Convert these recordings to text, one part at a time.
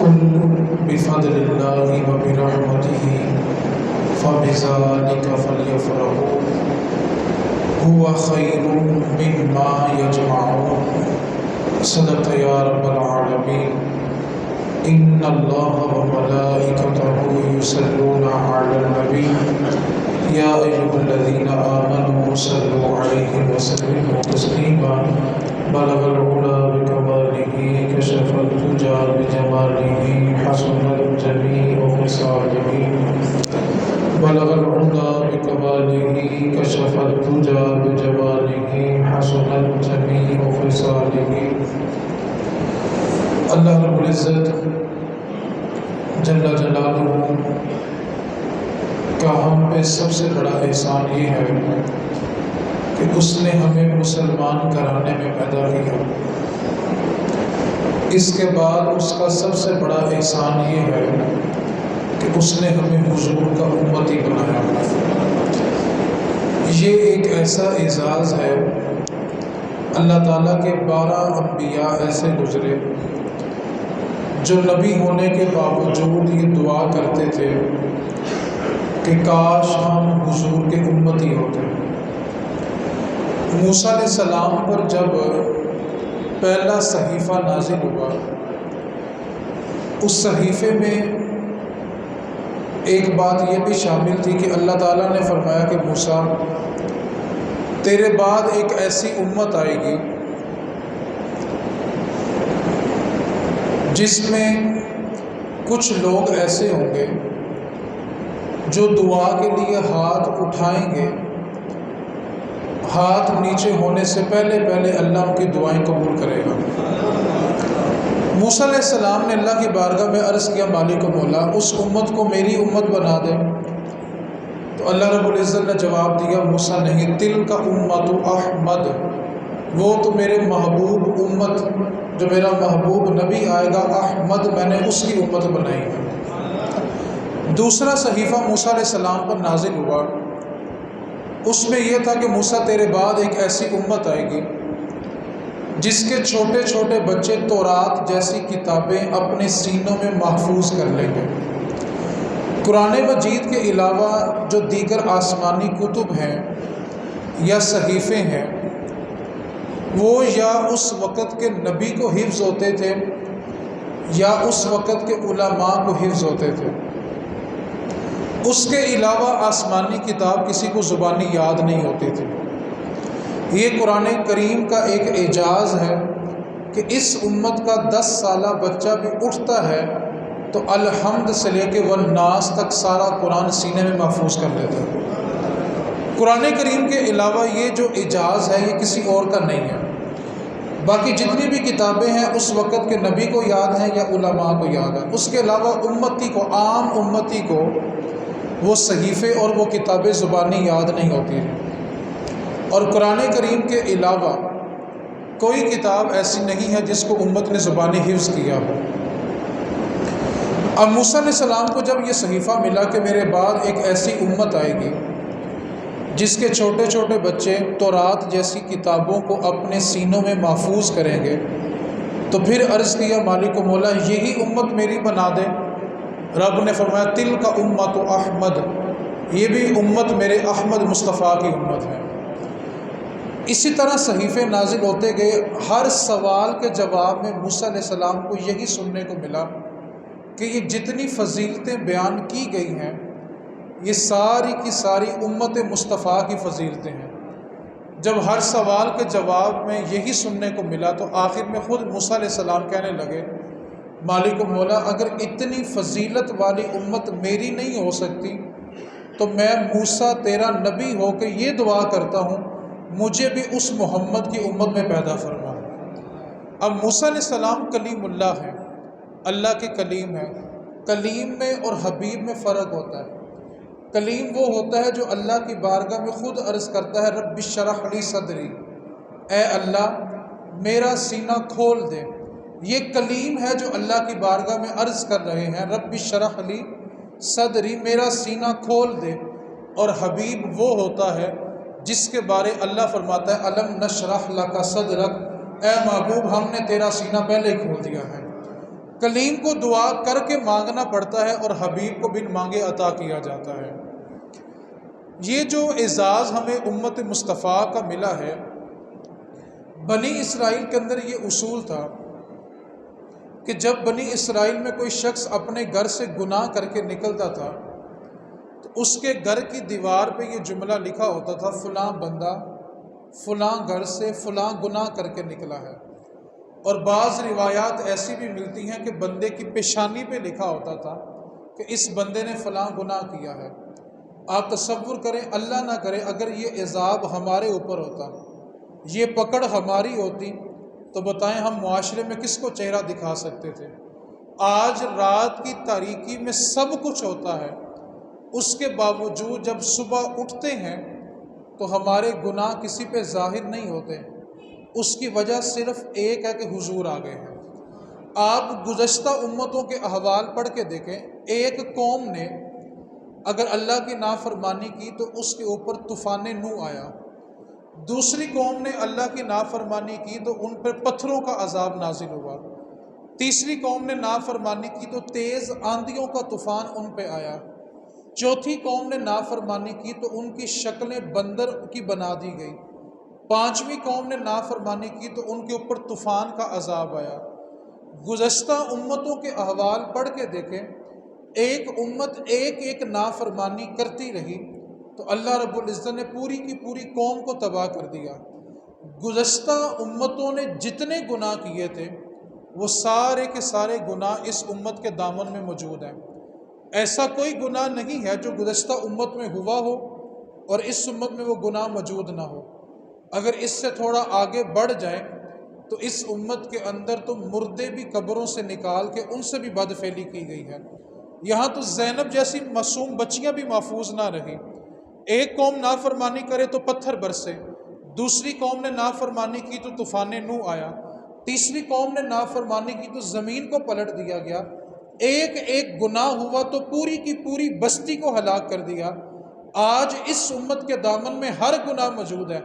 قل بفضل الله وبرحمته فبذلك فليفرحوا هو خير مما يجمعون صدق يا رب العالمين إن الله وملائكته يصلون على النبي يا أيها الذين آمنوا صلوا عليه وسلموا تسليما بلغ العلا بكماله كشف الدجى بجماله حسن الجميع خصاله بلغ العلا بكماله كشف الدجى بجماله حسن الجميع خصاله۔ اللہ رب العزت جل جلالہ کا ہم پہ سب سے بڑا احسان یہ ہے کہ اس نے ہمیں مسلمان گھرانے میں پیدا کیا۔ اس کے بعد اس کا سب سے بڑا احسان یہ ہے کہ اس نے ہمیں حضور کا امتی بنایا۔ یہ ایک ایسا اعزاز ہے، اللہ تعالیٰ کے 12 انبیاء ایسے گزرے جو نبی ہونے کے باوجود یہ دعا کرتے تھے کہ کاش ہم حضور کے امتی ہوتے۔ موسیٰ علیہ السلام پر جب پہلا صحیفہ نازل ہوا، اس صحیفے میں ایک بات یہ بھی شامل تھی کہ اللہ تعالیٰ نے فرمایا کہ موسیٰ تیرے بعد ایک ایسی امت آئے گی جس میں کچھ لوگ ایسے ہوں گے جو دعا کے لیے ہاتھ اٹھائیں گے، ہاتھ نیچے ہونے سے پہلے اللہ ان کی دعائیں قبول کرے گا۔ موسیٰ علیہ السلام نے اللہ کی بارگاہ میں عرض کیا، مالک و مولا اس امت کو میری امت بنا دے۔ تو اللہ رب العزت نے جواب دیا، موسیٰ نہیں، تلک امت احمد، وہ تو میرے محبوب امت جو میرا محبوب نبی آئے گا احمد، میں نے اس کی امت بنائی ہے۔ دوسرا صحیفہ موسیٰ علیہ السلام پر نازل ہوا، اس میں یہ تھا کہ موسیٰ تیرے بعد ایک ایسی امت آئے گی جس کے چھوٹے چھوٹے بچے تورات جیسی کتابیں اپنے سینوں میں محفوظ کر لیں گے۔ قرآن مجید کے علاوہ جو دیگر آسمانی کتب ہیں یا صحیفے ہیں وہ یا اس وقت کے نبی کو حفظ ہوتے تھے یا اس وقت کے علماء کو حفظ ہوتے تھے۔ اس کے علاوہ آسمانی کتاب کسی کو زبانی یاد نہیں ہوتی تھی۔ یہ قرآن کریم کا ایک اعجاز ہے کہ اس امت کا 10 سالہ بچہ بھی اٹھتا ہے تو الحمد سے لے کے والناس تک سارا قرآن سینے میں محفوظ کر لیتا ہے۔ قرآن کریم کے علاوہ یہ جو اعجاز ہے یہ کسی اور کا نہیں ہے۔ باقی جتنی بھی کتابیں ہیں اس وقت کے نبی کو یاد ہیں یا علماء کو یاد ہیں، اس کے علاوہ امتی کو، عام امتی کو وہ صحیفے اور وہ کتابیں زبانی یاد نہیں ہوتی ہیں۔ اور قرآن کریم کے علاوہ کوئی کتاب ایسی نہیں ہے جس کو امت نے زبانی حفظ کیا ہو۔ اب موسیٰ علیہ السلام کو جب یہ صحیفہ ملا کہ میرے بعد ایک ایسی امت آئے گی جس کے چھوٹے چھوٹے بچے تورات جیسی کتابوں کو اپنے سینوں میں محفوظ کریں گے، تو پھر عرض کیا، مالک و مولا یہی امت میری بنا دے۔ رب نے فرمایا، تلک امت احمد، یہ بھی امت میرے احمد مصطفیٰ کی امت ہے۔ اسی طرح صحیفے نازل ہوتے گئے، ہر سوال کے جواب میں موسیٰ علیہ السلام کو یہی سننے کو ملا کہ یہ جتنی فضیلتیں بیان کی گئی ہیں یہ ساری کی ساری امت مصطفیٰ کی فضیلتیں ہیں۔ جب ہر سوال کے جواب میں یہی سننے کو ملا تو آخر میں خود موسیٰ علیہ السلام کہنے لگے، مالک و مولا اگر اتنی فضیلت والی امت میری نہیں ہو سکتی تو میں موسیٰ تیرا نبی ہو کے یہ دعا کرتا ہوں مجھے بھی اس محمد کی امت میں پیدا فرما۔ اب موسیٰ علیہ السلام کلیم اللہ ہیں، اللہ کے کلیم ہیں۔ کلیم میں اور حبیب میں فرق ہوتا ہے۔ کلیم وہ ہوتا ہے جو اللہ کی بارگاہ میں خود عرض کرتا ہے، رب اشرح لی صدری، اے اللہ میرا سینہ کھول دے۔ یہ کلیم ہے جو اللہ کی بارگاہ میں عرض کر رہے ہیں، رب اشرح لی صدری، میرا سینہ کھول دے۔ اور حبیب وہ ہوتا ہے جس کے بارے اللہ فرماتا ہے، الم نشرح لک صدرک، اے محبوب ہم نے تیرا سینہ پہلے کھول دیا ہے۔ کلیم کو دعا کر کے مانگنا پڑتا ہے اور حبیب کو بن مانگے عطا کیا جاتا ہے۔ یہ جو اعزاز ہمیں امت مصطفیٰ کا ملا ہے، بنی اسرائیل کے اندر یہ اصول تھا کہ جب بنی اسرائیل میں کوئی شخص اپنے گھر سے گناہ کر کے نکلتا تھا تو اس کے گھر کی دیوار پہ یہ جملہ لکھا ہوتا تھا، فلاں بندہ فلاں گھر سے فلاں گناہ کر کے نکلا ہے۔ اور بعض روایات ایسی بھی ملتی ہیں کہ بندے کی پیشانی پہ لکھا ہوتا تھا کہ اس بندے نے فلاں گناہ کیا ہے۔ آپ تصور کریں، اللہ نہ کرے اگر یہ عذاب ہمارے اوپر ہوتا، یہ پکڑ ہماری ہوتی، تو بتائیں ہم معاشرے میں کس کو چہرہ دکھا سکتے تھے؟ آج رات کی تاریکی میں سب کچھ ہوتا ہے، اس کے باوجود جب صبح اٹھتے ہیں تو ہمارے گناہ کسی پہ ظاہر نہیں ہوتے۔ اس کی وجہ صرف ایک ہے کہ حضور آ گئے ہیں۔ آپ گزشتہ امتوں کے احوال پڑھ کے دیکھیں، ایک قوم نے اگر اللہ کی نافرمانی کی تو اس کے اوپر طوفان نوح آیا، دوسری قوم نے اللہ کی نافرمانی کی تو ان پر پتھروں کا عذاب نازل ہوا، تیسری قوم نے نافرمانی کی تو تیز آندھیوں کا طوفان ان پہ آیا، چوتھی قوم نے نافرمانی کی تو ان کی شکلیں بندر کی بنا دی گئی، پانچویں قوم نے نافرمانی کی تو ان کے اوپر طوفان کا عذاب آیا۔ گزشتہ امتوں کے احوال پڑھ کے دیکھیں، ایک امت ایک ایک نافرمانی کرتی رہی تو اللہ رب العزت نے پوری کی پوری قوم کو تباہ کر دیا۔ گزشتہ امتوں نے جتنے گناہ کیے تھے وہ سارے کے سارے گناہ اس امت کے دامن میں موجود ہیں۔ ایسا کوئی گناہ نہیں ہے جو گزشتہ امت میں ہوا ہو اور اس امت میں وہ گناہ موجود نہ ہو۔ اگر اس سے تھوڑا آگے بڑھ جائیں تو اس امت کے اندر تو مردے بھی قبروں سے نکال کے ان سے بھی بدفعلی کی گئی ہے۔ یہاں تو زینب جیسی معصوم بچیاں بھی محفوظ نہ رہی۔ ایک قوم نافرمانی کرے تو پتھر برسے، دوسری قوم نے نافرمانی کی تو طوفان نوح آیا، تیسری قوم نے نافرمانی کی تو زمین کو پلٹ دیا گیا، ایک ایک گناہ ہوا تو پوری کی پوری بستی کو ہلاک کر دیا۔ آج اس امت کے دامن میں ہر گناہ موجود ہے،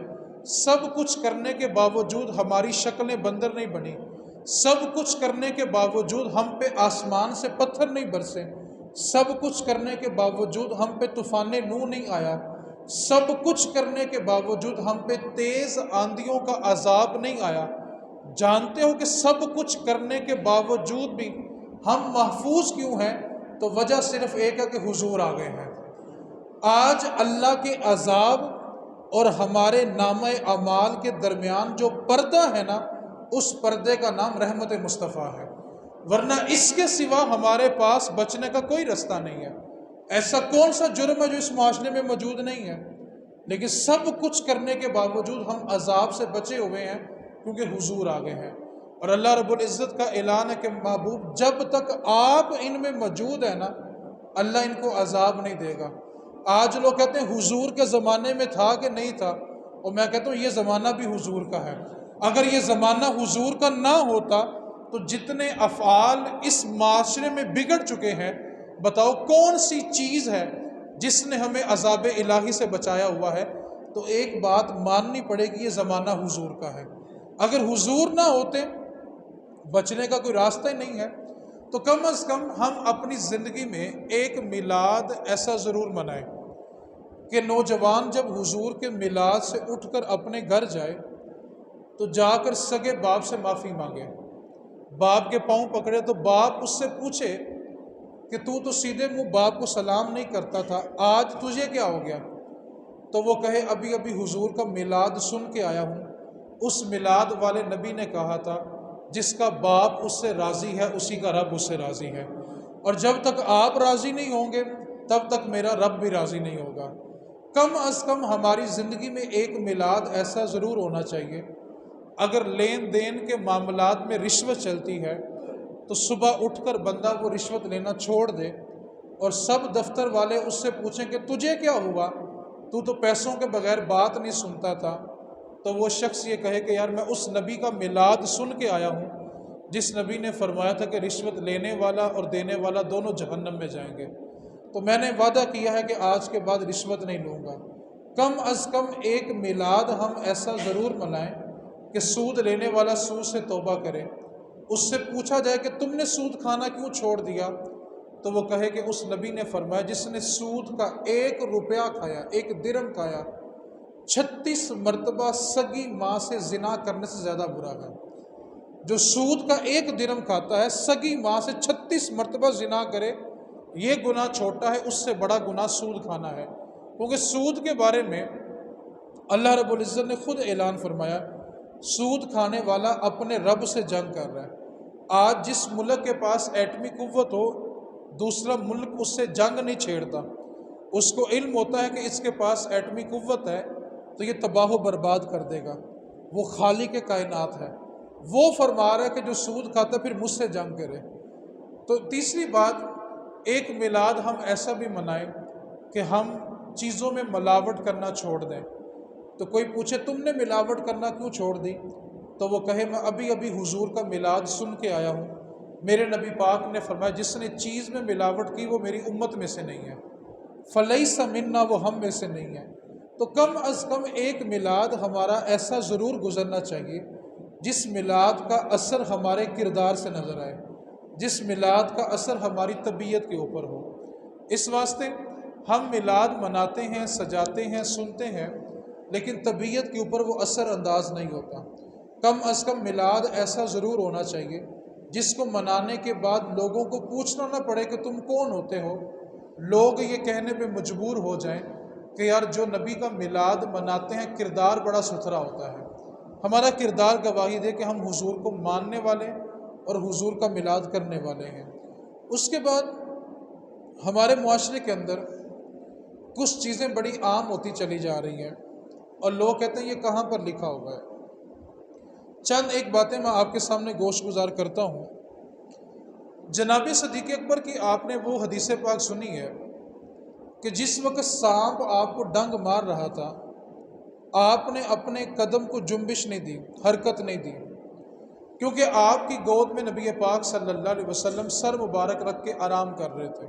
سب کچھ کرنے کے باوجود ہماری شکلیں بندر نہیں بنی، سب کچھ کرنے کے باوجود ہم پہ آسمان سے پتھر نہیں برسے، سب کچھ کرنے کے باوجود ہم پہ طوفان نوح نہیں آیا، سب کچھ کرنے کے باوجود ہم پہ تیز آندھیوں کا عذاب نہیں آیا۔ جانتے ہو کہ سب کچھ کرنے کے باوجود بھی ہم محفوظ کیوں ہیں؟ تو وجہ صرف ایک ہے کہ حضور آ گئے ہیں۔ آج اللہ کے عذاب اور ہمارے نامہ اعمال کے درمیان جو پردہ ہے نا، اس پردے کا نام رحمت مصطفیٰ ہے، ورنہ اس کے سوا ہمارے پاس بچنے کا کوئی رستہ نہیں ہے۔ ایسا کون سا جرم ہے جو اس معاشرے میں موجود نہیں ہے؟ لیکن سب کچھ کرنے کے باوجود ہم عذاب سے بچے ہوئے ہیں کیونکہ حضور آ گئے ہیں۔ اور اللہ رب العزت کا اعلان ہے کہ محبوب جب تک آپ ان میں موجود ہیں نا، اللہ ان کو عذاب نہیں دے گا۔ آج لوگ کہتے ہیں حضور کے زمانے میں تھا کہ نہیں تھا، اور میں کہتا ہوں یہ زمانہ بھی حضور کا ہے۔ اگر یہ زمانہ حضور کا نہ ہوتا تو جتنے افعال اس معاشرے میں بگڑ چکے ہیں، بتاؤ کون سی چیز ہے جس نے ہمیں عذاب الہی سے بچایا ہوا ہے؟ تو ایک بات ماننی پڑے گی، یہ زمانہ حضور کا ہے۔ اگر حضور نہ ہوتے بچنے کا کوئی راستہ ہی نہیں ہے، تو کم از کم ہم اپنی زندگی میں ایک میلاد ایسا ضرور منائیں کہ نوجوان جب حضور کے میلاد سے اٹھ کر اپنے گھر جائے تو جا کر سگے باپ سے معافی مانگے، باپ کے پاؤں پکڑے تو باپ اس سے پوچھے کہ تو سیدھے منہ باپ کو سلام نہیں کرتا تھا، آج تجھے کیا ہو گیا؟ تو وہ کہے ابھی ابھی حضور کا میلاد سن کے آیا ہوں، اس میلاد والے نبی نے کہا تھا جس کا باپ اس سے راضی ہے اسی کا رب اس سے راضی ہے، اور جب تک آپ راضی نہیں ہوں گے تب تک میرا رب بھی راضی نہیں ہوگا۔ کم از کم ہماری زندگی میں ایک میلاد ایسا ضرور ہونا چاہیے۔ اگر لین دین کے معاملات میں رشوت چلتی ہے تو صبح اٹھ کر بندہ وہ رشوت لینا چھوڑ دے اور سب دفتر والے اس سے پوچھیں کہ تجھے کیا ہوا، تو پیسوں کے بغیر بات نہیں سنتا تھا، تو وہ شخص یہ کہے کہ یار میں اس نبی کا میلاد سن کے آیا ہوں جس نبی نے فرمایا تھا کہ رشوت لینے والا اور دینے والا دونوں جہنم میں جائیں گے، تو میں نے وعدہ کیا ہے کہ آج کے بعد رشوت نہیں لوں گا۔ کم از کم ایک میلاد ہم ایسا ضرور منائیں کہ سود لینے والا سود سے توبہ کرے، اس سے پوچھا جائے کہ تم نے سود کھانا کیوں چھوڑ دیا، تو وہ کہے کہ اس نبی نے فرمایا جس نے سود کا 1 روپیہ کھایا، 1 درہم کھایا، 36 مرتبہ سگی ماں سے زنا کرنے سے زیادہ برا ہے۔ جو سود کا 1 درہم کھاتا ہے، سگی ماں سے 36 مرتبہ زنا کرے، یہ گناہ چھوٹا ہے، اس سے بڑا گناہ سود کھانا ہے۔ کیونکہ سود کے بارے میں اللہ رب العزت نے خود اعلان فرمایا، سود کھانے والا اپنے رب سے جنگ کر رہا ہے۔ آج جس ملک کے پاس ایٹمی قوت ہو، دوسرا ملک اس سے جنگ نہیں چھیڑتا، اس کو علم ہوتا ہے کہ اس کے پاس ایٹمی قوت ہے تو یہ تباہ و برباد کر دے گا، وہ خالق کائنات ہے، وہ فرما رہا ہے کہ جو سود کھاتا ہے پھر مجھ سے جنگ کرے۔ تو تیسری بات، ایک میلاد ہم ایسا بھی منائیں کہ ہم چیزوں میں ملاوٹ کرنا چھوڑ دیں۔ تو کوئی پوچھے تم نے ملاوٹ کرنا کیوں چھوڑ دی، تو وہ کہے میں ابھی ابھی حضور کا میلاد سن کے آیا ہوں، میرے نبی پاک نے فرمایا جس نے چیز میں ملاوٹ کی وہ میری امت میں سے نہیں ہے، فلیس منا، وہ ہم میں سے نہیں ہے۔ تو کم از کم ایک میلاد ہمارا ایسا ضرور گزرنا چاہیے جس میلاد کا اثر ہمارے کردار سے نظر آئے، جس میلاد کا اثر ہماری طبیعت کے اوپر ہو۔ اس واسطے ہم میلاد مناتے ہیں، سجاتے ہیں، سنتے ہیں، لیکن طبیعت کے اوپر وہ اثر انداز نہیں ہوتا۔ کم از کم میلاد ایسا ضرور ہونا چاہیے جس کو منانے کے بعد لوگوں کو پوچھنا نہ پڑے کہ تم کون ہوتے ہو، لوگ یہ کہنے پہ مجبور ہو جائیں کہ یار جو نبی کا میلاد مناتے ہیں کردار بڑا ستھرا ہوتا ہے، ہمارا کردار گواہی دے کہ ہم حضور کو ماننے والے اور حضور کا میلاد کرنے والے ہیں۔ اس کے بعد ہمارے معاشرے کے اندر کچھ چیزیں بڑی عام ہوتی چلی جا رہی ہیں اور لوگ کہتے ہیں یہ کہاں پر لکھا ہوا ہے۔ چند ایک باتیں میں آپ کے سامنے گوش گزار کرتا ہوں۔ جناب صدیق اکبر کی آپ نے وہ حدیث پاک سنی ہے کہ جس وقت سانپ آپ کو ڈنگ مار رہا تھا، آپ نے اپنے قدم کو جنبش نہیں دی، حرکت نہیں دی، کیونکہ آپ کی گود میں نبی پاک صلی اللہ علیہ وسلم سر مبارک رکھ کے آرام کر رہے تھے۔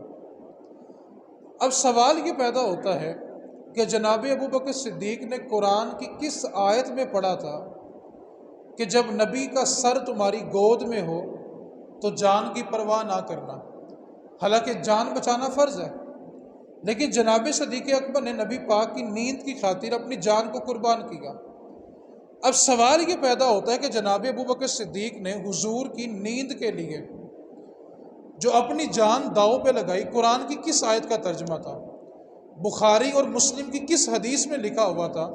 اب سوال یہ پیدا ہوتا ہے کہ جناب ابوبکر صدیق نے قرآن کی کس آیت میں پڑھا تھا کہ جب نبی کا سر تمہاری گود میں ہو تو جان کی پرواہ نہ کرنا، حالانکہ جان بچانا فرض ہے، لیکن جناب صدیق اکبر نے نبی پاک کی نیند کی خاطر اپنی جان کو قربان کیا۔ اب سوال یہ پیدا ہوتا ہے کہ جناب ابوبکر صدیق نے حضور کی نیند کے لیے جو اپنی جان داؤ پہ لگائی، قرآن کی کس آیت کا ترجمہ تھا؟ بخاری اور مسلم کی کس حدیث میں لکھا ہوا تھا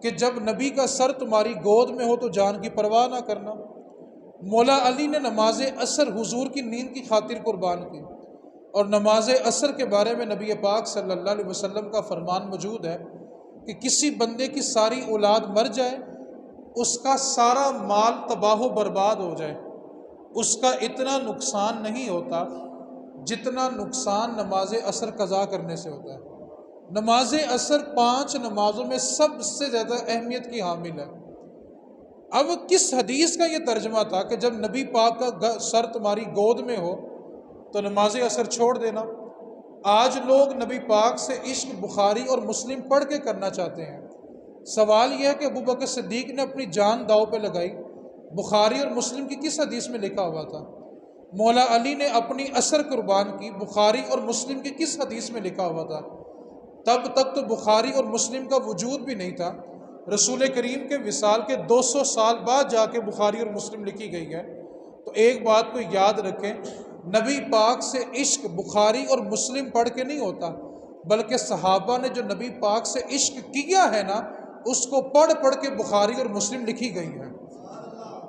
کہ جب نبی کا سر تمہاری گود میں ہو تو جان کی پرواہ نہ کرنا؟ مولا علی نے نماز عصر حضور کی نیند کی خاطر قربان کی، اور نماز عصر کے بارے میں نبی پاک صلی اللہ علیہ وسلم کا فرمان موجود ہے کہ کسی بندے کی ساری اولاد مر جائے، اس کا سارا مال تباہ و برباد ہو جائے، اس کا اتنا نقصان نہیں ہوتا جتنا نقصان نماز عصر قضا کرنے سے ہوتا ہے۔ نماز عصر 5 نمازوں میں سب سے زیادہ اہمیت کی حامل ہے۔ اب کس حدیث کا یہ ترجمہ تھا کہ جب نبی پاک کا سر تمہاری گود میں ہو تو نماز عصر چھوڑ دینا؟ آج لوگ نبی پاک سے عشق بخاری اور مسلم پڑھ کے کرنا چاہتے ہیں۔ سوال یہ ہے کہ ابوبکر صدیق نے اپنی جان داؤ پہ لگائی، بخاری اور مسلم کی کس حدیث میں لکھا ہوا تھا؟ مولا علی نے اپنی عصر قربان کی، بخاری اور مسلم کی کس حدیث میں لکھا ہوا تھا؟ تب تک تو بخاری اور مسلم کا وجود بھی نہیں تھا، رسول کریم کے وصال کے 200 سال بعد جا کے بخاری اور مسلم لکھی گئی ہے۔ تو ایک بات کو یاد رکھیں، نبی پاک سے عشق بخاری اور مسلم پڑھ کے نہیں ہوتا، بلکہ صحابہ نے جو نبی پاک سے عشق کیا ہے نا، اس کو پڑھ پڑھ کے بخاری اور مسلم لکھی گئی ہے۔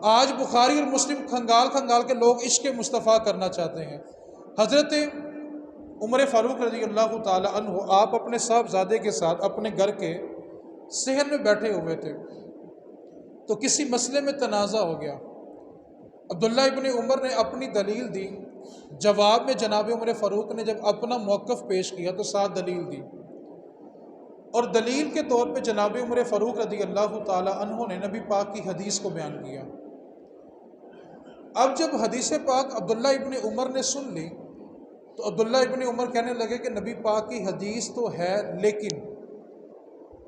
آج بخاری اور مسلم کھنگال کھنگال کے لوگ عشق مصطفیٰ کرنا چاہتے ہیں۔ حضرت عمر فاروق رضی اللہ تعالی عنہ، آپ اپنے صاحبزادے کے ساتھ اپنے گھر کے صحن میں بیٹھے ہوئے تھے تو کسی مسئلے میں تنازع ہو گیا۔ عبداللہ ابن عمر نے اپنی دلیل دی، جواب میں جناب عمر فاروق نے جب اپنا موقف پیش کیا تو ساتھ دلیل دی، اور دلیل کے طور پہ جناب عمر فاروق رضی اللہ تعالی عنہ نے نبی پاک کی حدیث کو بیان کیا۔ اب جب حدیث پاک عبداللہ ابن عمر نے سن لی تو عبداللہ ابن عمر کہنے لگے کہ نبی پاک کی حدیث تو ہے، لیکن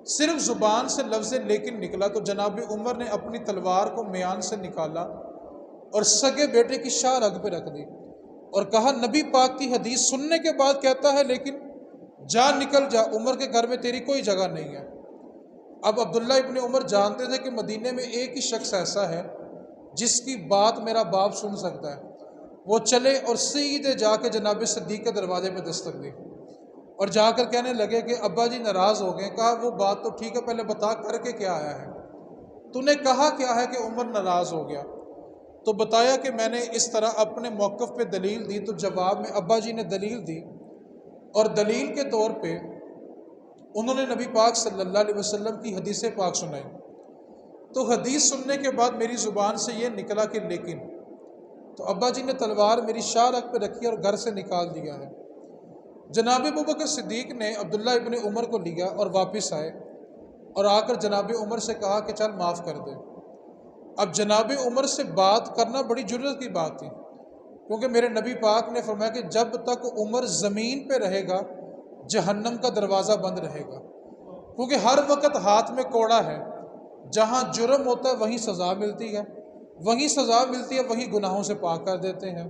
صرف زبان سے لفظ لیکن نکلا، تو جناب عمر نے اپنی تلوار کو میان سے نکالا اور سگے بیٹے کی شاہ رگ پہ رکھ دی اور کہا نبی پاک کی حدیث سننے کے بعد کہتا ہے لیکن جا نکل جا، عمر کے گھر میں تیری کوئی جگہ نہیں ہے۔ اب عبداللہ ابن عمر جانتے تھے کہ مدینے میں ایک ہی شخص ایسا ہے جس کی بات میرا باپ سن سکتا ہے۔ وہ چلے اور سیدھے جا کے جناب صدیق کے دروازے پہ دستک دی اور جا کر کہنے لگے کہ ابا جی ناراض ہو گئے۔ کہا وہ بات تو ٹھیک ہے، پہلے بتا کر کے کیا آیا ہے، تو نے کہا کیا ہے کہ عمر ناراض ہو گیا؟ تو بتایا کہ میں نے اس طرح اپنے موقف پہ دلیل دی۔ تو جواب میں ابا جی نے دلیل دی اور دلیل کے طور پہ انہوں نے نبی پاک صلی اللہ علیہ وسلم کی حدیث پاک سنائی۔ تو حدیث سننے کے بعد میری زبان سے یہ نکلا کہ لیکن، تو ابا جی نے تلوار میری شاہ رگ پہ رکھی اور گھر سے نکال دیا ہے۔ جناب ابوبکر صدیق نے عبداللہ ابن عمر کو لیا اور واپس آئے اور آ کر جناب عمر سے کہا کہ چل معاف کر دے۔ اب جناب عمر سے بات کرنا بڑی جرت کی بات تھی، کیونکہ میرے نبی پاک نے فرمایا کہ جب تک عمر زمین پہ رہے گا جہنم کا دروازہ بند رہے گا، کیونکہ ہر وقت ہاتھ میں کوڑا ہے، جہاں جرم ہوتا ہے وہیں سزا ملتی ہے، وہیں سزا ملتی ہے، وہیں گناہوں سے پاک کر دیتے ہیں۔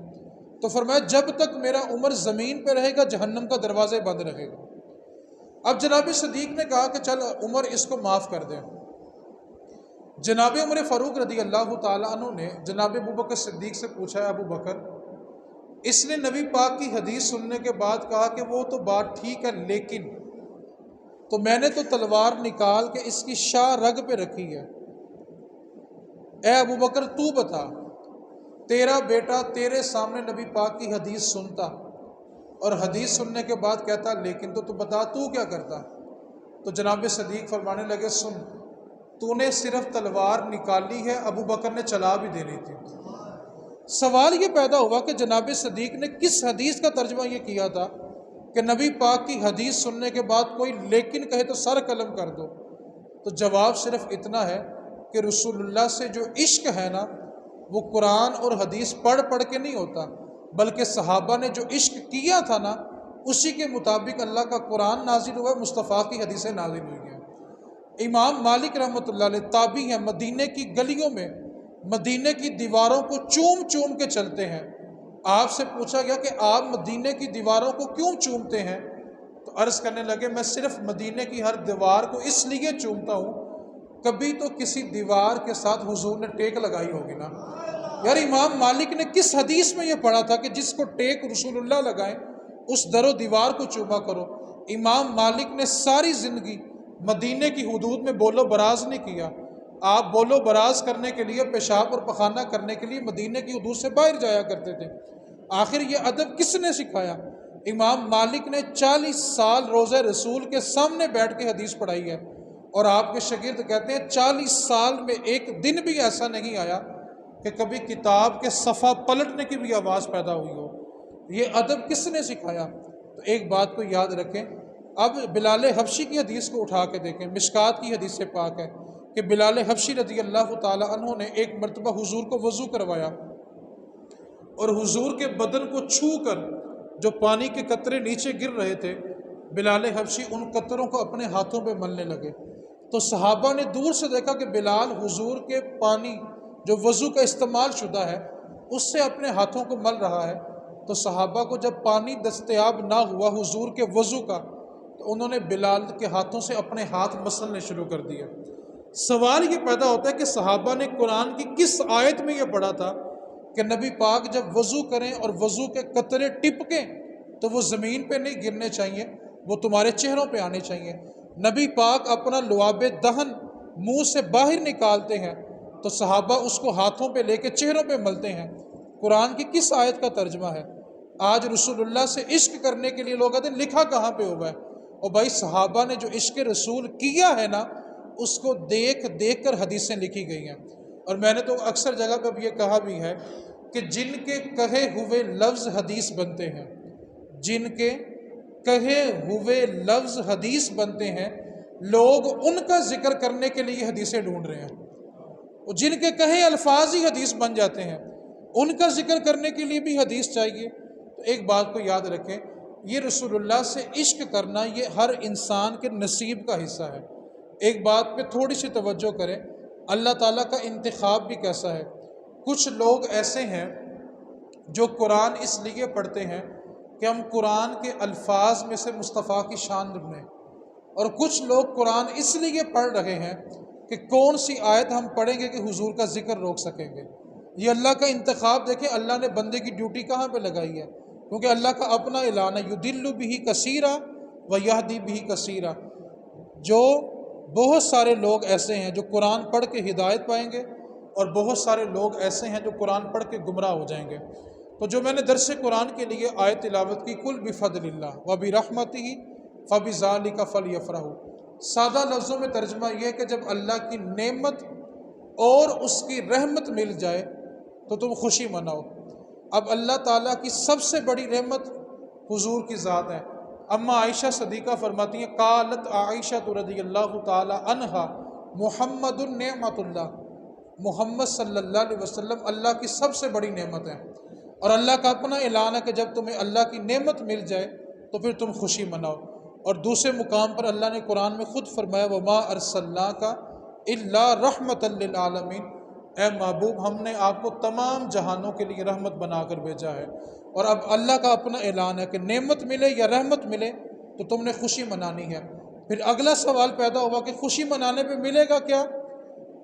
تو فرمایا جب تک میرا عمر زمین پہ رہے گا جہنم کا دروازہ بند رہے گا۔ اب جناب صدیق نے کہا کہ چل عمر اس کو معاف کر دیں۔ جناب عمر فاروق رضی اللہ تعالیٰ عنہ نے جناب ابوبکر صدیق سے پوچھا ہے ابو بکر، اس نے نبی پاک کی حدیث سننے کے بعد کہا کہ وہ تو بات ٹھیک ہے لیکن، تو میں نے تو تلوار نکال کے اس کی شاہ رگ پہ رکھی ہے۔ اے ابو بکر تو بتا، تیرا بیٹا تیرے سامنے نبی پاک کی حدیث سنتا اور حدیث سننے کے بعد کہتا لیکن، تو بتا تو کیا کرتا؟ تو جناب صدیق فرمانے لگے سن، تو نے صرف تلوار نکالی ہے، ابو بکر نے چلا بھی دینی تھی۔ سوال یہ پیدا ہوا کہ جناب صدیق نے کس حدیث کا ترجمہ یہ کیا تھا کہ نبی پاک کی حدیث سننے کے بعد کوئی لیکن کہے تو سر قلم کر دو؟ تو جواب صرف اتنا ہے کہ رسول اللہ سے جو عشق ہے نا، وہ قرآن اور حدیث پڑھ پڑھ کے نہیں ہوتا، بلکہ صحابہ نے جو عشق کیا تھا نا، اسی کے مطابق اللہ کا قرآن نازل ہوا، مصطفیٰ کی حدیثیں نازل ہوئی ہیں۔ امام مالک رحمۃ اللہ علیہ تابعی ہیں، مدینے کی گلیوں میں مدینے کی دیواروں کو چوم چوم کے چلتے ہیں۔ آپ سے پوچھا گیا کہ آپ مدینے کی دیواروں کو کیوں چومتے ہیں؟ تو عرض کرنے لگے میں صرف مدینے کی ہر دیوار کو اس لیے چومتا ہوں، کبھی تو کسی دیوار کے ساتھ حضور نے ٹیک لگائی ہوگی نا۔ یار امام مالک نے کس حدیث میں یہ پڑھا تھا کہ جس کو ٹیک رسول اللہ لگائیں اس در و دیوار کو چوما کرو؟ امام مالک نے ساری زندگی مدینے کی حدود میں بولو براز نہیں کیا۔ آپ بولو براز کرنے کے لیے، پیشاب اور پخانہ کرنے کے لیے مدینے کی حدود سے باہر جایا کرتے تھے۔ آخر یہ ادب کس نے سکھایا؟ امام مالک نے 40 سال روضہ رسول کے سامنے بیٹھ کے حدیث پڑھائی ہے، اور آپ کے شاگرد کہتے ہیں 40 سال میں ایک دن بھی ایسا نہیں آیا کہ کبھی کتاب کے صفحہ پلٹنے کی بھی آواز پیدا ہوئی ہو۔ یہ ادب کس نے سکھایا؟ تو ایک بات کو یاد رکھیں، اب بلال حبشی کی حدیث کو اٹھا کے دیکھیں، مشکات کی حدیث پاک ہے کہ بلال حبشی رضی اللہ تعالی عنہ نے ایک مرتبہ حضور کو وضو کروایا اور حضور کے بدن کو چھو کر جو پانی کے قطرے نیچے گر رہے تھے، بلال حبشی ان قطروں کو اپنے ہاتھوں پہ ملنے لگے۔ تو صحابہ نے دور سے دیکھا کہ بلال حضور کے پانی جو وضو کا استعمال شدہ ہے اس سے اپنے ہاتھوں کو مل رہا ہے۔ تو صحابہ کو جب پانی دستیاب نہ ہوا حضور کے وضو کا، تو انہوں نے بلال کے ہاتھوں سے اپنے ہاتھ مسلنے شروع کر دیے۔ سوال یہ پیدا ہوتا ہے کہ صحابہ نے قرآن کی کس آیت میں یہ پڑھا تھا کہ نبی پاک جب وضو کریں اور وضو کے قطرے ٹپکیں تو وہ زمین پہ نہیں گرنے چاہیے، وہ تمہارے چہروں پہ آنے چاہیے۔ نبی پاک اپنا لعاب دہن منہ سے باہر نکالتے ہیں تو صحابہ اس کو ہاتھوں پہ لے کے چہروں پہ ملتے ہیں۔ قرآن کی کس آیت کا ترجمہ ہے؟ آج رسول اللہ سے عشق کرنے کے لیے لوگ کہتے ہیں لکھا کہاں پہ ہوا ہے؟ اور بھائی صحابہ نے جو عشق رسول کیا ہے نا، اس کو دیکھ دیکھ کر حدیثیں لکھی گئی ہیں۔ اور میں نے تو اکثر جگہ پہ یہ کہا بھی ہے کہ جن کے کہے ہوئے لفظ حدیث بنتے ہیں، جن کے کہے ہوئے لفظ حدیث بنتے ہیں، لوگ ان کا ذکر کرنے کے لیے حدیثیں ڈھونڈ رہے ہیں، اور جن کے کہے الفاظ ہی حدیث بن جاتے ہیں، ان کا ذکر کرنے کے لیے بھی حدیث چاہیے۔ تو ایک بات کو یاد رکھیں، یہ رسول اللہ سے عشق کرنا یہ ہر انسان کے نصیب کا حصہ ہے۔ ایک بات پہ تھوڑی سی توجہ کریں، اللہ تعالیٰ کا انتخاب بھی کیسا ہے۔ کچھ لوگ ایسے ہیں جو قرآن اس لیے پڑھتے ہیں کہ ہم قرآن کے الفاظ میں سے مصطفیٰ کی شان بنیں، اور کچھ لوگ قرآن اس لیے پڑھ رہے ہیں کہ کون سی آیت ہم پڑھیں گے کہ حضور کا ذکر روک سکیں گے۔ یہ اللہ کا انتخاب دیکھیں، اللہ نے بندے کی ڈیوٹی کہاں پہ لگائی ہے، کیونکہ اللہ کا اپنا اعلان ہے یُضِلُّ بِهِ کثیرا وَیَہْدِی بِهِ کثیرا۔ جو بہت سارے لوگ ایسے ہیں جو قرآن پڑھ کے ہدایت پائیں گے، اور بہت سارے لوگ ایسے ہیں جو قرآن پڑھ کے گمراہ ہو جائیں گے۔ تو جو میں نے درس قرآن کے لیے آیت تلاوت کی، قُلْ بِفَضْلِ اللّٰہِ وَبِرَحْمَتِهِ فَبِذَٰلِکَ فَلْیَفْرَحُوا، سادہ لفظوں میں ترجمہ یہ کہ جب اللہ کی نعمت اور اس کی رحمت مل جائے تو تم خوشی مناؤ۔ اب اللہ تعالیٰ کی سب سے بڑی رحمت حضور کی ذات ہے۔ اما عائشہ صدیقہ فرماتی ہیں، قالت عائشہ رضی اللہ تعالی عنہا محمد نعمت اللہ، محمد صلی اللہ علیہ وسلم اللہ کی سب سے بڑی نعمت ہے، اور اللہ کا اپنا اعلان ہے کہ جب تمہیں اللہ کی نعمت مل جائے تو پھر تم خوشی مناؤ۔ اور دوسرے مقام پر اللہ نے قرآن میں خود فرمایا وَمَا أَرْسَلْنَاكَ إِلَّا رَحْمَةً لِّلْعَالَمِينَ، اے محبوب ہم نے آپ کو تمام جہانوں کے لیے رحمت بنا کر بھیجا ہے۔ اور اب اللہ کا اپنا اعلان ہے کہ نعمت ملے یا رحمت ملے تو تم نے خوشی منانی ہے۔ پھر اگلا سوال پیدا ہوا کہ خوشی منانے پہ ملے گا کیا؟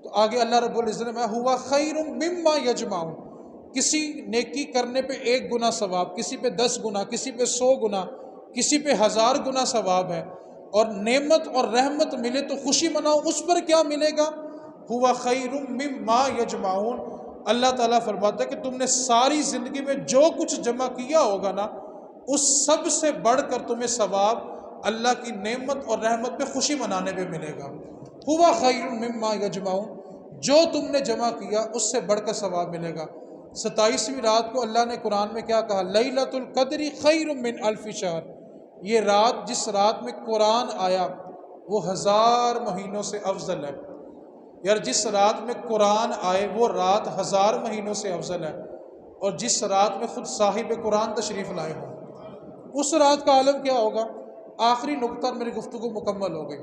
تو آگے اللہ رب العزت نے ہوا خیر مما یجمعون، کسی نیکی کرنے پہ 1 گنا ثواب، کسی پہ 10 گنا، کسی پہ 100 گنا، کسی پہ 1000 گنا ثواب ہے۔ اور نعمت اور رحمت ملے تو خوشی مناؤ، اس پر کیا ملے گا؟ ہوا خیر مما یجمعون، اللہ تعالیٰ فرماتا ہے کہ تم نے ساری زندگی میں جو کچھ جمع کیا ہوگا نا، اس سب سے بڑھ کر تمہیں ثواب اللہ کی نعمت اور رحمت پہ خوشی منانے پہ ملے گا۔ ہوا خیر مما یجمعون، جو تم نے جمع کیا اس سے بڑھ کر ثواب ملے گا۔ 27ویں رات کو اللہ نے قرآن میں کیا کہا؟ لیلۃ القدر خیر من الف شہر، یہ رات جس رات میں قرآن آیا وہ 1000 مہینوں سے افضل ہے۔ یار جس رات میں قرآن آئے وہ رات 1000 مہینوں سے افضل ہے، اور جس رات میں خود صاحب قرآن تشریف لائے ہوں اس رات کا عالم کیا ہوگا؟ آخری نقطہ میری گفتگو مکمل ہو گئی۔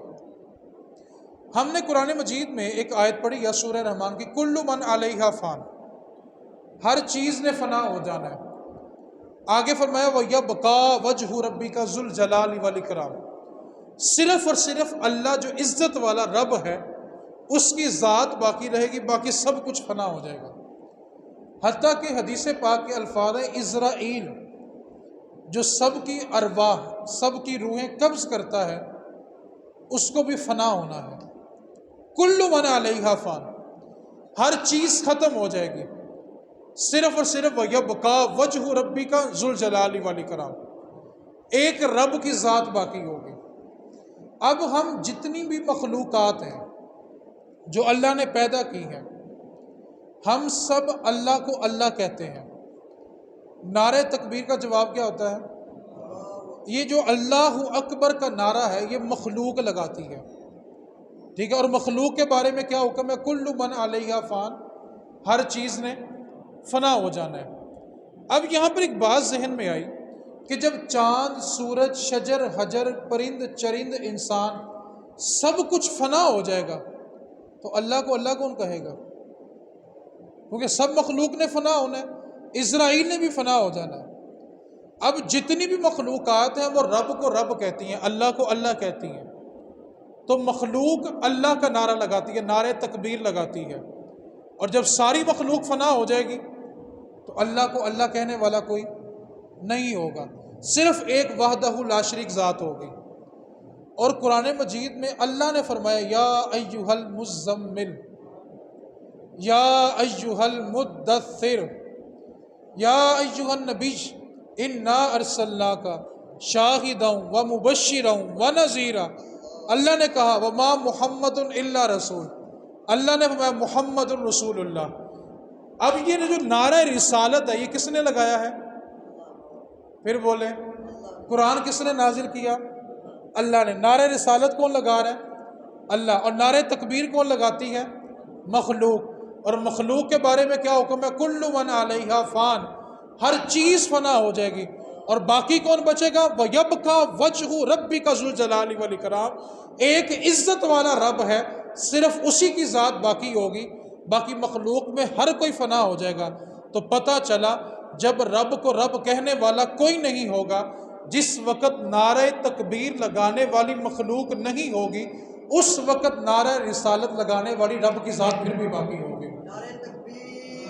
ہم نے قرآن مجید میں ایک آیت پڑھی یا سورہ رحمان کی، کل من علیہا فان، ہر چیز نے فنا ہو جانا ہے۔ آگے فرمایا وَيَبْقَىٰ وَجْهُ رَبِّكَ ذُو الْجَلَالِ وَالْإِكْرَامِ، صرف اور صرف اللہ جو عزت والا رب ہے اس کی ذات باقی رہے گی، باقی سب کچھ فنا ہو جائے گا۔ حتیٰ کہ حدیث پاک کے الفاظ ہیں اسرائیل جو سب کی ارواح، سب کی روحیں قبض کرتا ہے، اس کو بھی فنا ہونا ہے۔ کل من علیہا فان، ہر چیز ختم ہو جائے گی، صرف اور صرف وَيَبْقَىٰ وَجْهُ رَبِّكَ ذُو الْجَلَالِ وَالْإِكْرَامِ، ایک رب کی ذات باقی ہوگی۔ اب ہم جتنی بھی مخلوقات ہیں جو اللہ نے پیدا کی ہیں، ہم سب اللہ کو اللہ کہتے ہیں۔ نعرہ تکبیر کا جواب کیا ہوتا ہے؟ یہ جو اللہ اکبر کا نعرہ ہے یہ مخلوق لگاتی ہے، ٹھیک ہے؟ اور مخلوق کے بارے میں کیا حکم ہے؟ کل من علیہا فان، ہر چیز نے فنا ہو جانا ہے۔ اب یہاں پر ایک بات ذہن میں آئی کہ جب چاند، سورج، شجر، حجر، پرند، چرند، انسان سب کچھ فنا ہو جائے گا تو اللہ کو اللہ کون کہے گا؟ کیونکہ سب مخلوق نے فنا ہونا ہے، اسرائیل نے بھی فنا ہو جانا ہے۔ اب جتنی بھی مخلوقات ہیں وہ رب کو رب کہتی ہیں، اللہ کو اللہ کہتی ہیں، تو مخلوق اللہ کا نعرہ لگاتی ہے، نعرہ تکبیر لگاتی ہے، اور جب ساری مخلوق فنا ہو جائے گی تو اللہ کو اللہ کہنے والا کوئی نہیں ہوگا، صرف ایک وحدہ لا شریک ذات ہوگی۔ اور قرآن مجید میں اللہ نے فرمایا یا ایہا المزمل، یا ایہا المدثر، یا ایہا النبی انا ارسلناک شاہدا ومبشرا ونذیرا۔ اللہ نے کہا وما محمد الا رسول، اللہ نے فرمایا محمد الرسول اللہ۔ اب یہ جو نعرہ رسالت ہے یہ کس نے لگایا ہے؟ پھر بولیں، قرآن کس نے نازل کیا؟ اللہ نے۔ نعرہ رسالت کون لگا رہا ہے؟ اللہ۔ اور نعرہ تکبیر کون لگاتی ہے؟ مخلوق۔ اور مخلوق کے بارے میں کیا حکم ہے؟ کل من علیہا فان، ہر چیز فنا ہو جائے گی، اور باقی کون بچے گا؟ وَيَبْقَىٰ وَجْهُ رَبِّكَ ذُو الْجَلَالِ وَالْإِكْرَامِ، ایک عزت والا رب ہے، صرف اسی کی ذات باقی ہوگی، باقی مخلوق میں ہر کوئی فنا ہو جائے گا۔ تو پتہ چلا جب رب کو رب کہنے والا کوئی نہیں ہوگا، جس وقت نعرہ تکبیر لگانے والی مخلوق نہیں ہوگی، اس وقت نعرہ رسالت لگانے والی رب کی ذات پھر بھی باقی ہوگی۔ نعرہ تکبیر،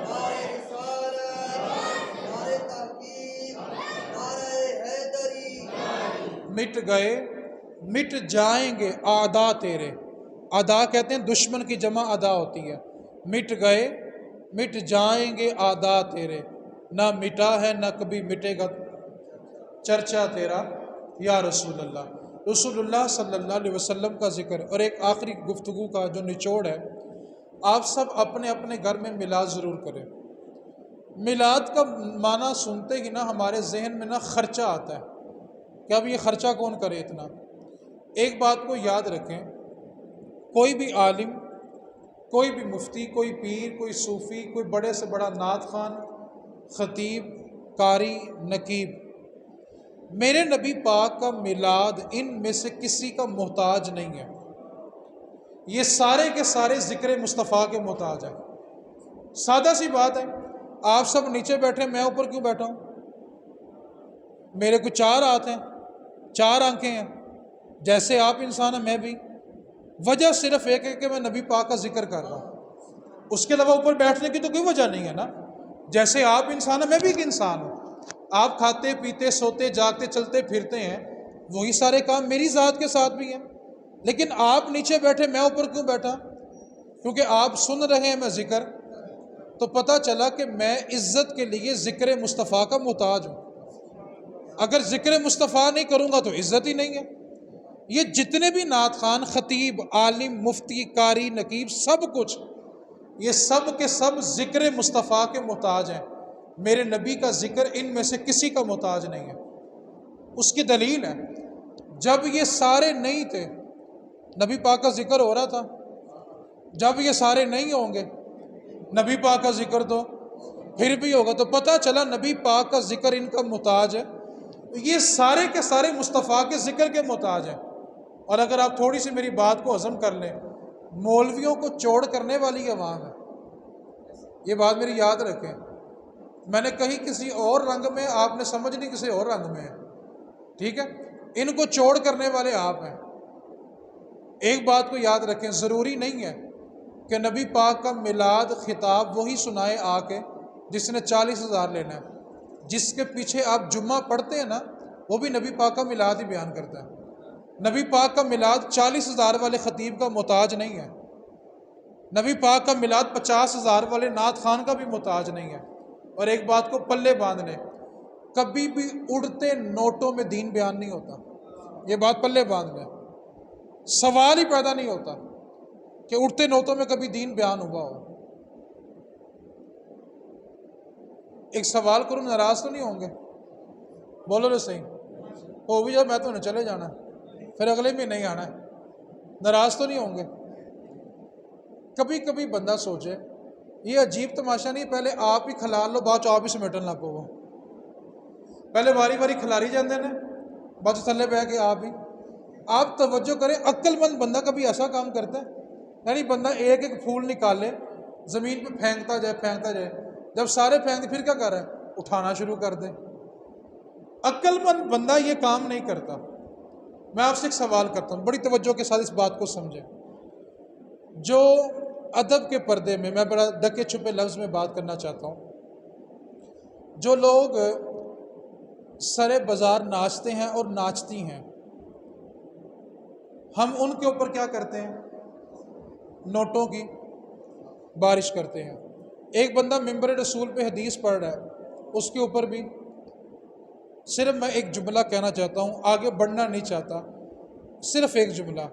نعرہ رسالت، نعرہ تحقیق، نعرہ حیدری۔ مٹ گئے مٹ جائیں گے اعداء تیرے، اعداء کہتے ہیں دشمن کی جمع ادا ہوتی ہے۔ مٹ گئے مٹ جائیں گے اعداء تیرے، نہ مٹا ہے نہ کبھی مٹے گا چرچا تیرا یا رسول اللہ۔ رسول اللہ صلی اللہ علیہ وسلم کا ذکر اور ایک آخری گفتگو کا جو نچوڑ ہے، آپ سب اپنے اپنے گھر میں میلاد ضرور کریں۔ میلاد کا معنی سنتے ہی نا ہمارے ذہن میں نا خرچہ آتا ہے کہ اب یہ خرچہ کون کرے اتنا۔ ایک بات کو یاد رکھیں، کوئی بھی عالم، کوئی بھی مفتی، کوئی پیر، کوئی صوفی، کوئی بڑے سے بڑا نعت خوان، خطیب، قاری، نقیب، میرے نبی پاک کا میلاد ان میں سے کسی کا محتاج نہیں ہے۔ یہ سارے کے سارے ذکر مصطفیٰ کے محتاج ہیں۔ سادہ سی بات ہے، آپ سب نیچے بیٹھے، میں اوپر کیوں بیٹھا ہوں؟ میرے کو 4 ہاتھ ہیں، 4 آنکھیں ہیں، جیسے آپ انسان ہیں میں بھی۔ وجہ صرف ایک ہے کہ میں نبی پاک کا ذکر کر رہا ہوں، اس کے علاوہ اوپر بیٹھنے کی تو کوئی وجہ نہیں ہے نا۔ جیسے آپ انسان ہیں میں بھی ایک انسان ہوں، آپ کھاتے پیتے سوتے جاگتے چلتے پھرتے ہیں، وہی سارے کام میری ذات کے ساتھ بھی ہیں۔ لیکن آپ نیچے بیٹھے، میں اوپر کیوں بیٹھا؟ کیونکہ آپ سن رہے ہیں میں ذکر، تو پتہ چلا کہ میں عزت کے لیے ذکر مصطفیٰ کا محتاج ہوں۔ اگر ذکر مصطفیٰ نہیں کروں گا تو عزت ہی نہیں ہے۔ یہ جتنے بھی نعت خوان، خطیب، عالم، مفتی، قاری، نقیب، سب کچھ، یہ سب کے سب ذکر مصطفیٰ کے محتاج ہیں۔ میرے نبی کا ذکر ان میں سے کسی کا محتاج نہیں ہے۔ اس کی دلیل ہے، جب یہ سارے نہیں تھے نبی پاک کا ذکر ہو رہا تھا، جب یہ سارے نہیں ہوں گے نبی پاک کا ذکر تو پھر بھی ہوگا۔ تو پتہ چلا نبی پاک کا ذکر ان کا محتاج ہے، یہ سارے کے سارے مصطفیٰ کے ذکر کے محتاج ہیں۔ اور اگر آپ تھوڑی سی میری بات کو ہضم کر لیں، مولویوں کو چوڑ کرنے والی عوام ہے، یہ بات میری یاد رکھیں۔ میں نے کہیں کسی اور رنگ میں، آپ نے سمجھ نہیں کسی اور رنگ میں ہے، ٹھیک ہے؟ ان کو چوڑ کرنے والے آپ ہیں۔ ایک بات کو یاد رکھیں، ضروری نہیں ہے کہ نبی پاک کا میلاد خطاب وہی سنائے آ کے جس نے 40,000 لینا ہے۔ جس کے پیچھے آپ جمعہ پڑھتے ہیں نا، وہ بھی نبی پاک کا میلاد ہی بیان کرتا ہے۔ نبی پاک کا میلاد 40,000 والے خطیب کا محتاج نہیں ہے، نبی پاک کا میلاد 50,000 والے نعت خوان کا بھی محتاج نہیں ہے۔ اور ایک بات کو پلے باندھ لیں، کبھی بھی اڑتے نوٹوں میں دین بیان نہیں ہوتا، یہ بات پلے باندھ لیں۔ سوال ہی پیدا نہیں ہوتا کہ اڑتے نوٹوں میں کبھی دین بیان ہوا ہو۔ ایک سوال کروں، ناراض تو نہیں ہوں گے؟ بولو تو صحیح، ہو بھی جب میں تو نے چلے جانا ہے، پھر اگلے میں نہیں آنا ہے، ناراض تو نہیں ہوں گے؟ کبھی کبھی بندہ سوچے، یہ عجیب تماشا نہیں، پہلے آپ ہی کھلال لو، بعد آپ ہی سمیٹن لگ پو، پہلے باری باری کھلاری جاندے نے، بعد تھلے بہ کے آپ توجہ کریں، عقل مند بندہ کبھی ایسا کام کرتا ہے؟ یعنی بندہ ایک ایک پھول نکالے، زمین پہ پھینکتا جائے، جب سارے پھینک پھر کیا کر رہا ہے؟ اٹھانا شروع کر دے۔ عقل مند بندہ یہ کام نہیں کرتا۔ میں آپ سے ایک سوال کرتا ہوں، بڑی توجہ کے ساتھ اس بات کو سمجھیں۔ جو ادب کے پردے میں بڑا ڈکے چھپے لفظ میں بات کرنا چاہتا ہوں، جو لوگ سرے بازار ناچتے ہیں اور ناچتی ہیں، ہم ان کے اوپر کیا کرتے ہیں؟ نوٹوں کی بارش کرتے ہیں۔ ایک بندہ منبر رسول پہ حدیث پڑھ رہا ہے، اس کے اوپر بھی صرف میں ایک جملہ کہنا چاہتا ہوں، آگے بڑھنا نہیں چاہتا، صرف ایک جملہ،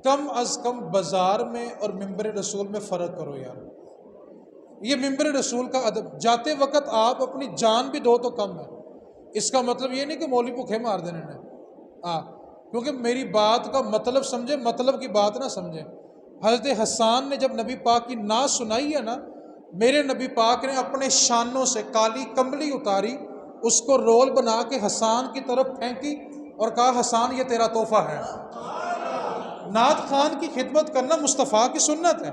کم از کم بازار میں اور منبر رسول میں فرق کرو یار۔ یہ منبر رسول کا ادب، جاتے وقت آپ اپنی جان بھی دو تو کم ہے۔ اس کا مطلب یہ نہیں کہ مولوی بھوکے مار دینے نے، کیونکہ میری بات کا مطلب سمجھے، مطلب کی بات نہ سمجھے۔ حضرت حسان نے جب نبی پاک کی نعت سنائی ہے نا، میرے نبی پاک نے اپنے شانوں سے کالی کمبلی اتاری، اس کو رول بنا کے حسان کی طرف پھینکی اور کہا حسان یہ تیرا تحفہ ہے۔ نعت خوان کی خدمت کرنا مصطفیٰ کی سنت ہے،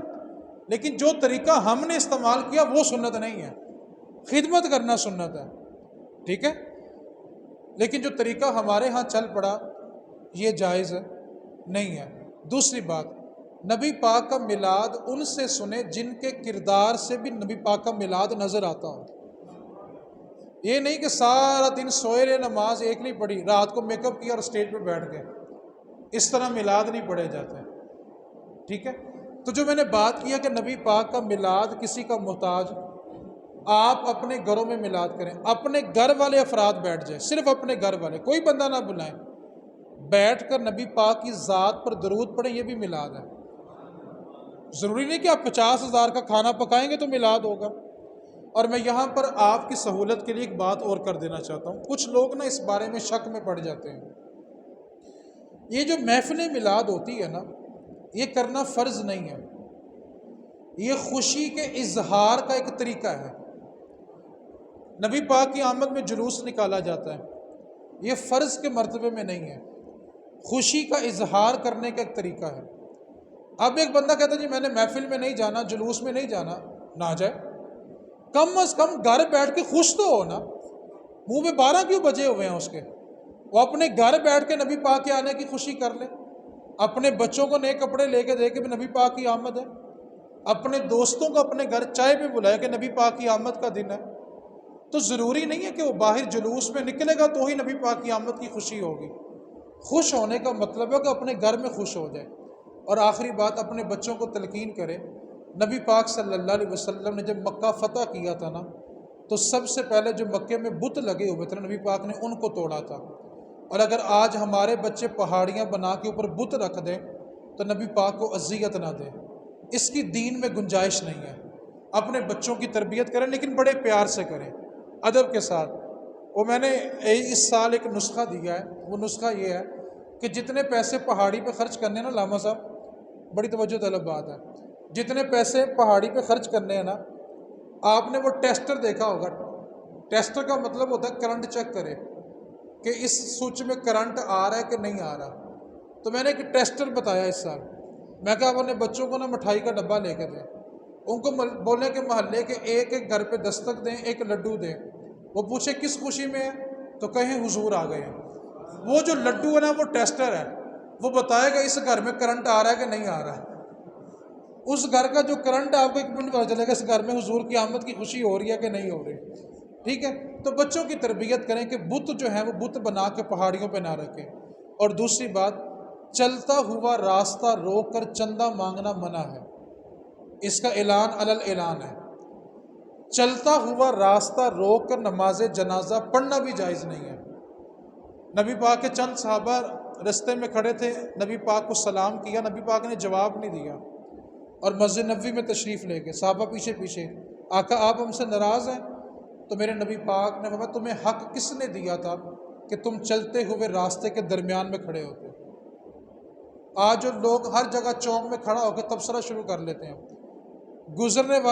لیکن جو طریقہ ہم نے استعمال کیا وہ سنت نہیں ہے، خدمت کرنا سنت ہے، ٹھیک ہے، لیکن جو طریقہ ہمارے ہاں چل پڑا یہ جائز نہیں ہے۔ دوسری بات، نبی پاک کا میلاد ان سے سنے جن کے کردار سے بھی نبی پاک کا میلاد نظر آتا ہو۔ یہ نہیں کہ سارا دن سوئے رہے، نماز ایک نہیں پڑھی، رات کو میک اپ کیا اور اسٹیج پہ بیٹھ گئے، اس طرح میلاد نہیں پڑھے جاتے، ٹھیک ہے۔ تو جو میں نے بات کیا کہ نبی پاک کا میلاد کسی کا محتاج، آپ اپنے گھروں میں میلاد کریں، اپنے گھر والے افراد بیٹھ جائیں، صرف اپنے گھر والے، کوئی بندہ نہ بلائیں، بیٹھ کر نبی پاک کی ذات پر درود پڑھیں، یہ بھی میلاد ہے۔ ضروری نہیں کہ آپ 50,000 کا کھانا پکائیں گے تو میلاد ہوگا۔ اور میں یہاں پر آپ کی سہولت کے لیے ایک بات اور کر دینا چاہتا ہوں، کچھ لوگ نا اس بارے میں شک میں پڑ جاتے ہیں۔ یہ جو محفل میلاد ہوتی ہے نا، یہ کرنا فرض نہیں ہے، یہ خوشی کے اظہار کا ایک طریقہ ہے۔ نبی پاک کی آمد میں جلوس نکالا جاتا ہے، یہ فرض کے مرتبے میں نہیں ہے، خوشی کا اظہار کرنے کا ایک طریقہ ہے۔ اب ایک بندہ کہتا ہے جی میں نے محفل میں نہیں جانا، جلوس میں نہیں جانا، نہ جائے، کم از کم گھر بیٹھ کے خوش تو ہو نا، منہ میں 12 کیوں بجے ہوئے ہیں اس کے؟ وہ اپنے گھر بیٹھ کے نبی پاک کے آنے کی خوشی کر لے، اپنے بچوں کو نئے کپڑے لے کے دے کے بھی نبی پاک کی آمد ہے، اپنے دوستوں کو اپنے گھر چائے پہ بلائے کہ نبی پاک کی آمد کا دن ہے۔ تو ضروری نہیں ہے کہ وہ باہر جلوس میں نکلے گا تو ہی نبی پاک کی آمد کی خوشی ہوگی۔ خوش ہونے کا مطلب ہے کہ اپنے گھر میں خوش ہو جائے۔ اور آخری بات، اپنے بچوں کو تلقین کرے، نبی پاک صلی اللہ علیہ وسلم نے جب مکہ فتح کیا تھا نا، تو سب سے پہلے جو مکے میں بت لگے ہوئے تھے نبی پاک نے ان کو توڑا تھا۔ اور اگر آج ہمارے بچے پہاڑیاں بنا کے اوپر بت رکھ دیں تو نبی پاک کو اذیت نہ دیں، اس کی دین میں گنجائش نہیں ہے۔ اپنے بچوں کی تربیت کریں لیکن بڑے پیار سے کریں، ادب کے ساتھ۔ وہ میں نے اس سال ایک نسخہ دیا ہے، وہ نسخہ یہ ہے کہ جتنے پیسے پہاڑی پہ خرچ کرنے ہیں نا، لاما صاحب بڑی توجہ طلب بات ہے، جتنے پیسے پہاڑی پہ خرچ کرنے ہیں نا، آپ نے وہ ٹیسٹر دیکھا ہوگا، ٹیسٹر کا مطلب ہوتا ہے کرنٹ چیک کرے کہ اس سوئچ میں کرنٹ آ رہا ہے کہ نہیں آ رہا۔ تو میں نے ایک ٹیسٹر بتایا اس سال، میں کہا اپنے بچوں کو نا مٹھائی کا ڈبہ لے کے دیں، ان کو بولیں کہ محلے کے ایک ایک گھر پہ دستک دیں، ایک لڈو دیں، وہ پوچھے کس خوشی میں ہے تو کہیں حضور آ گئے ہیں۔ وہ جو لڈو ہے نا وہ ٹیسٹر ہے، وہ بتائے گا اس گھر میں کرنٹ آ رہا ہے کہ نہیں آ رہا۔ اس گھر کا جو کرنٹ آپ کو ایک منٹ پتا چلے گا اس گھر میں حضور کی آمد کی خوشی ہو رہی ہے کہ نہیں ہو رہی، ٹھیک ہے۔ تو بچوں کی تربیت کریں کہ بت جو ہے وہ بت بنا کے پہاڑیوں پہ نہ رکھیں۔ اور دوسری بات، چلتا ہوا راستہ روک کر چندہ مانگنا منع ہے، اس کا اعلان اعلان ہے۔ چلتا ہوا راستہ روک کر نماز جنازہ پڑھنا بھی جائز نہیں ہے۔ نبی پاک کے چند صحابہ رستے میں کھڑے تھے، نبی پاک کو سلام کیا، نبی پاک نے جواب نہیں دیا اور مسجد نبوی میں تشریف لے گئے، صحابہ پیچھے پیچھے، آقا آپ ہم سے ناراض ہیں؟ تو میرے نبی پاک نے فرمایا تمہیں حق کس نے دیا تھا کہ تم چلتے ہوئے راستے کے درمیان میں کھڑے ہوتے؟ آج جو لوگ ہر جگہ چوک میں کھڑا ہو کے تبصرہ شروع کر لیتے ہیں، گزرنے والے